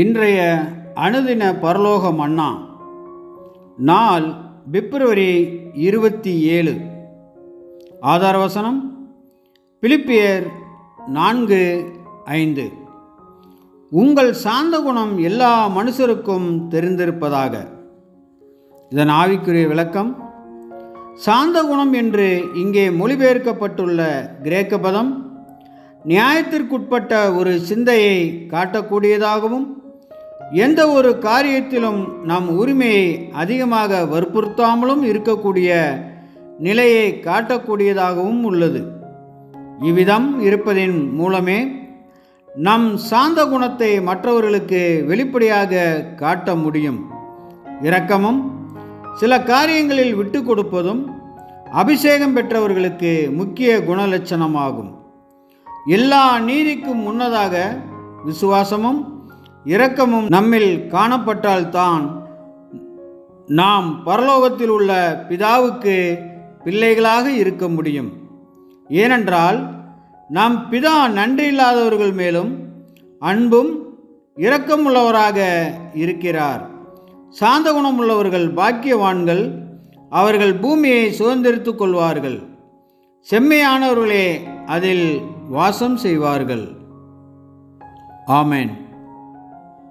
இன்றைய அனுதின பரலோக மன்னா. நாள் பிப்ரவரி 27. ஆதார வசனம் பிலிப்பியர் 4:5. உங்கள் சாந்த குணம் எல்லா மனுஷருக்கும் தெரிந்திருப்பதாக. இதன் ஆவிக்குரிய விளக்கம்: சாந்த குணம் என்று இங்கே மொழிபெயர்க்கப்பட்டுள்ள கிரேக்க பதம் நியாயத்திற்குட்பட்ட ஒரு சிந்தையை காட்டக்கூடியதாகவும், எந்த ஒரு காரியத்திலும் நம் உரிமையை அதிகமாக வற்புறுத்தாமலும் இருக்கக்கூடிய நிலையை காட்டக்கூடியதாகவும் உள்ளது. இவ்விதம் இருப்பதின் மூலமே நம் சாந்த குணத்தை மற்றவர்களுக்கு வெளிப்படையாக காட்ட முடியும். இரக்கமும் சில காரியங்களில் விட்டு கொடுப்பதும் அபிஷேகம் பெற்றவர்களுக்கு முக்கிய குணலட்சணமாகும். எல்லா நீதிக்கும் முன்னதாக விசுவாசமும் இரக்கமும் நம்மில் காணப்பட்டால்தான் நாம் பரலோகத்தில் உள்ள பிதாவுக்கு பிள்ளைகளாக இருக்க முடியும். ஏனென்றால் நம் பிதா நன்றியில்லாதவர்கள் மேலும் அன்பும் இரக்கமுள்ளவராக இருக்கிறார். சாந்த குணமுள்ளவர்கள் பாக்கியவான்கள், அவர்கள் பூமியை சுதந்திரித்துக் கொள்வார்கள். செம்மையானவர்களே அதில் வாசம் செய்வார்கள். ஆமென்.